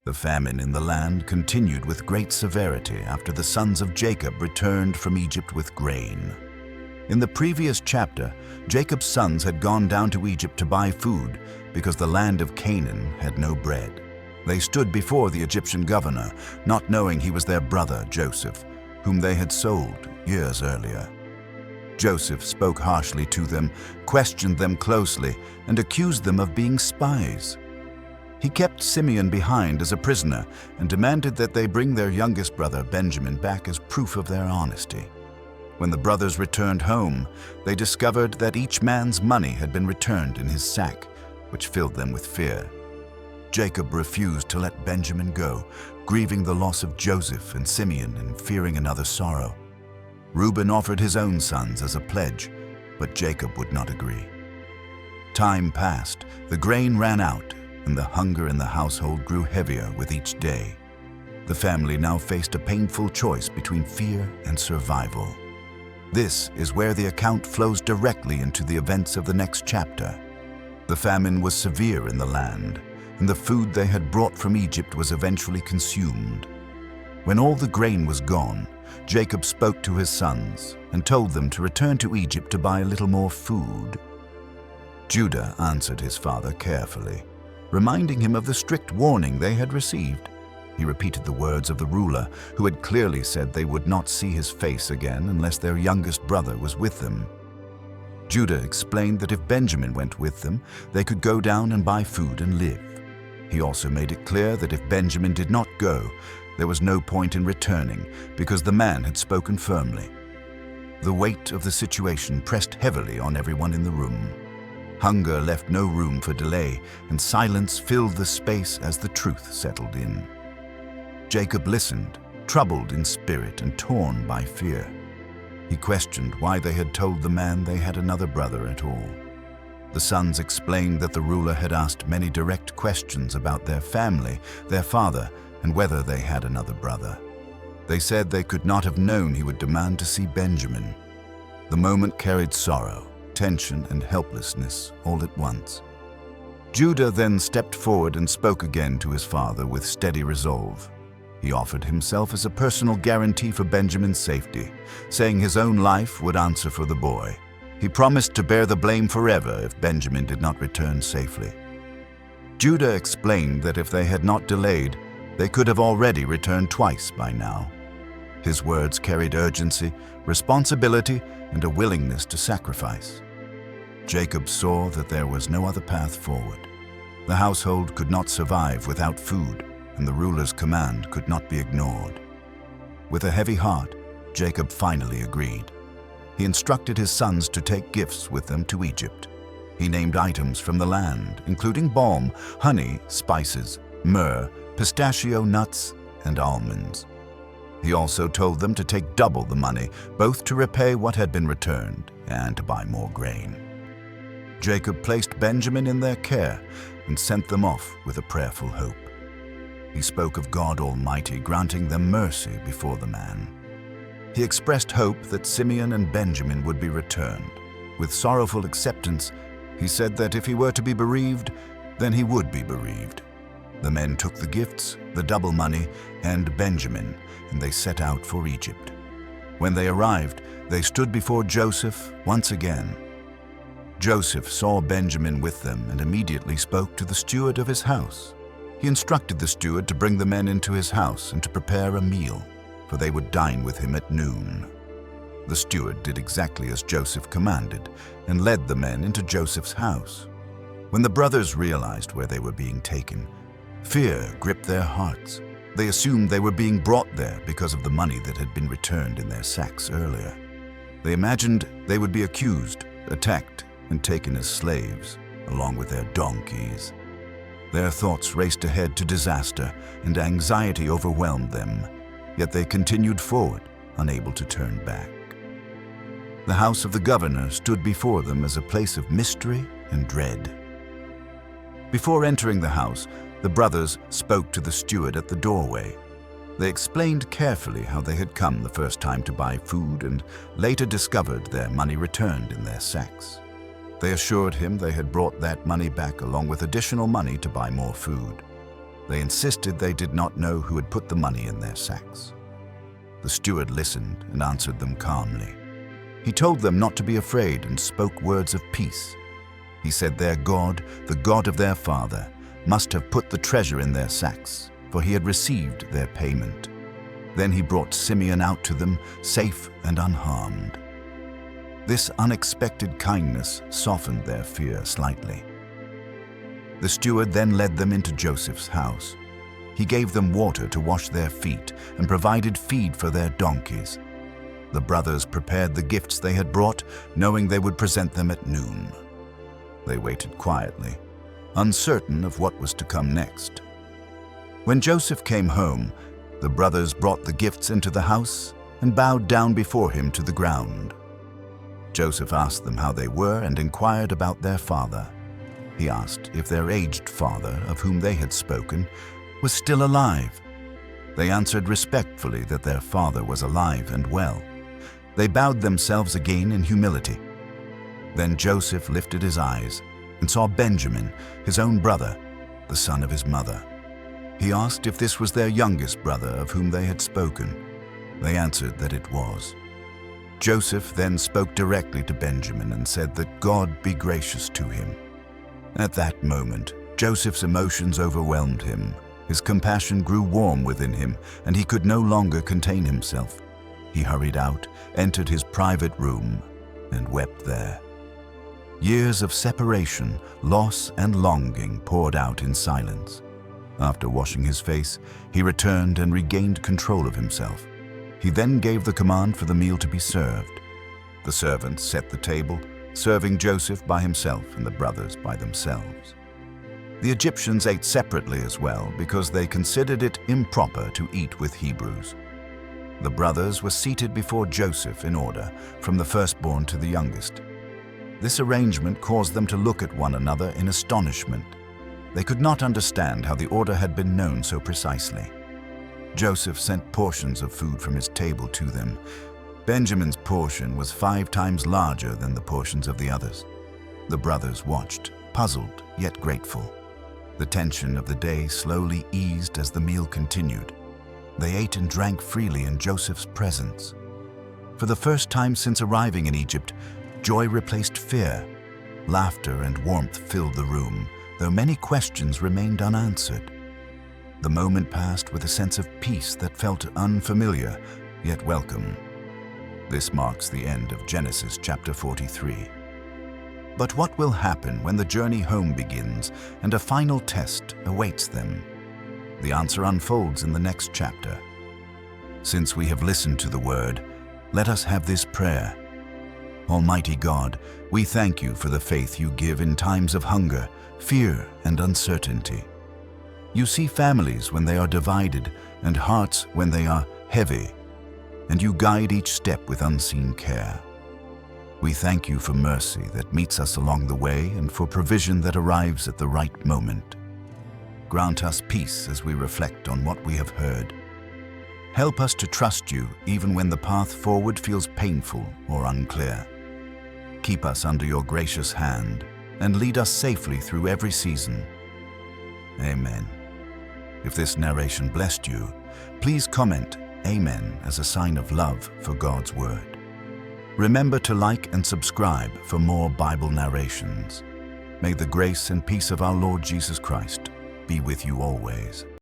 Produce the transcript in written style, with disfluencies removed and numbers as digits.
The famine in the land continued with great severity after the sons of Jacob returned from Egypt with grain. In the previous chapter, Jacob's sons had gone down to Egypt to buy food because the land of Canaan had no bread. They stood before the Egyptian governor, not knowing he was their brother Joseph, whom they had sold years earlier. Joseph spoke harshly to them, questioned them closely, and accused them of being spies. He kept Simeon behind as a prisoner and demanded that they bring their youngest brother Benjamin back as proof of their honesty. When the brothers returned home, they discovered that each man's money had been returned in his sack, which filled them with fear. Jacob refused to let Benjamin go, grieving the loss of Joseph and Simeon and fearing another sorrow. Reuben offered his own sons as a pledge, but Jacob would not agree. Time passed, the grain ran out, and the hunger in the household grew heavier with each day. The family now faced a painful choice between fear and survival. This is where the account flows directly into the events of the next chapter. The famine was severe in the land, and the food they had brought from Egypt was eventually consumed. When all the grain was gone, Jacob spoke to his sons and told them to return to Egypt to buy a little more food. Judah answered his father carefully, reminding him of the strict warning they had received. He repeated the words of the ruler, who had clearly said they would not see his face again unless their youngest brother was with them. Judah explained that if Benjamin went with them, they could go down and buy food and live. He also made it clear that if Benjamin did not go, there was no point in returning because the man had spoken firmly. The weight of the situation pressed heavily on everyone in the room. Hunger left no room for delay, and silence filled the space as the truth settled in. Jacob listened, troubled in spirit and torn by fear. He questioned why they had told the man they had another brother at all. The sons explained that the ruler had asked many direct questions about their family, their father, and whether they had another brother. They said they could not have known he would demand to see Benjamin. The moment carried sorrow, tension, and helplessness all at once. Judah then stepped forward and spoke again to his father with steady resolve. He offered himself as a personal guarantee for Benjamin's safety, saying his own life would answer for the boy. He promised to bear the blame forever if Benjamin did not return safely. Judah explained that if they had not delayed, they could have already returned twice by now. His words carried urgency, responsibility, and a willingness to sacrifice. Jacob saw that there was no other path forward. The household could not survive without food, and the ruler's command could not be ignored. With a heavy heart, Jacob finally agreed. He instructed his sons to take gifts with them to Egypt. He named items from the land, including balm, honey, spices, myrrh, pistachio nuts, and almonds. He also told them to take double the money, both to repay what had been returned and to buy more grain. Jacob placed Benjamin in their care and sent them off with a prayerful hope. He spoke of God Almighty granting them mercy before the man. He expressed hope that Simeon and Benjamin would be returned. With sorrowful acceptance, he said that if he were to be bereaved, then he would be bereaved. The men took the gifts, the double money, and Benjamin, and they set out for Egypt. When they arrived, they stood before Joseph once again. Joseph saw Benjamin with them and immediately spoke to the steward of his house. He instructed the steward to bring the men into his house and to prepare a meal, for they would dine with him at noon. The steward did exactly as Joseph commanded and led the men into Joseph's house. When the brothers realized where they were being taken, fear gripped their hearts. They assumed they were being brought there because of the money that had been returned in their sacks earlier. They imagined they would be accused, attacked, and taken as slaves, along with their donkeys. Their thoughts raced ahead to disaster, and anxiety overwhelmed them, yet they continued forward, unable to turn back. The house of the governor stood before them as a place of mystery and dread. Before entering the house, the brothers spoke to the steward at the doorway. They explained carefully how they had come the first time to buy food and later discovered their money returned in their sacks. They assured him they had brought that money back along with additional money to buy more food. They insisted they did not know who had put the money in their sacks. The steward listened and answered them calmly. He told them not to be afraid and spoke words of peace. He said their God, the God of their father, must have put the treasure in their sacks, for he had received their payment. Then he brought Simeon out to them, safe and unharmed. This unexpected kindness softened their fear slightly. The steward then led them into Joseph's house. He gave them water to wash their feet and provided feed for their donkeys. The brothers prepared the gifts they had brought, knowing they would present them at noon. They waited quietly, uncertain of what was to come next. When Joseph came home, the brothers brought the gifts into the house and bowed down before him to the ground. Joseph asked them how they were and inquired about their father. He asked if their aged father, of whom they had spoken, was still alive. They answered respectfully that their father was alive and well. They bowed themselves again in humility. Then Joseph lifted his eyes and saw Benjamin, his own brother, the son of his mother. He asked if this was their youngest brother of whom they had spoken. They answered that it was. Joseph then spoke directly to Benjamin and said that God be gracious to him. At that moment, Joseph's emotions overwhelmed him. His compassion grew warm within him, and he could no longer contain himself. He hurried out, entered his private room, and wept there. Years of separation, loss, and longing poured out in silence. After washing his face, he returned and regained control of himself. He then gave the command for the meal to be served. The servants set the table, serving Joseph by himself and the brothers by themselves. The Egyptians ate separately as well because they considered it improper to eat with Hebrews. The brothers were seated before Joseph in order, from the firstborn to the youngest. This arrangement caused them to look at one another in astonishment. They could not understand how the order had been known so precisely. Joseph sent portions of food from his table to them. Benjamin's portion was 5 times larger than the portions of the others. The brothers watched, puzzled yet grateful. The tension of the day slowly eased as the meal continued. They ate and drank freely in Joseph's presence. For the first time since arriving in Egypt, joy replaced fear. Laughter and warmth filled the room, though many questions remained unanswered. The moment passed with a sense of peace that felt unfamiliar, yet welcome. This marks the end of Genesis chapter 43. But what will happen when the journey home begins and a final test awaits them? The answer unfolds in the next chapter. Since we have listened to the word, let us have this prayer. Almighty God, we thank you for the faith you give in times of hunger, fear, and uncertainty. You see families when they are divided and hearts when they are heavy, and you guide each step with unseen care. We thank you for mercy that meets us along the way and for provision that arrives at the right moment. Grant us peace as we reflect on what we have heard. Help us to trust you even when the path forward feels painful or unclear. Keep us under your gracious hand and lead us safely through every season. Amen. If this narration blessed you, please comment Amen as a sign of love for God's Word. Remember to like and subscribe for more Bible narrations. May the grace and peace of our Lord Jesus Christ be with you always.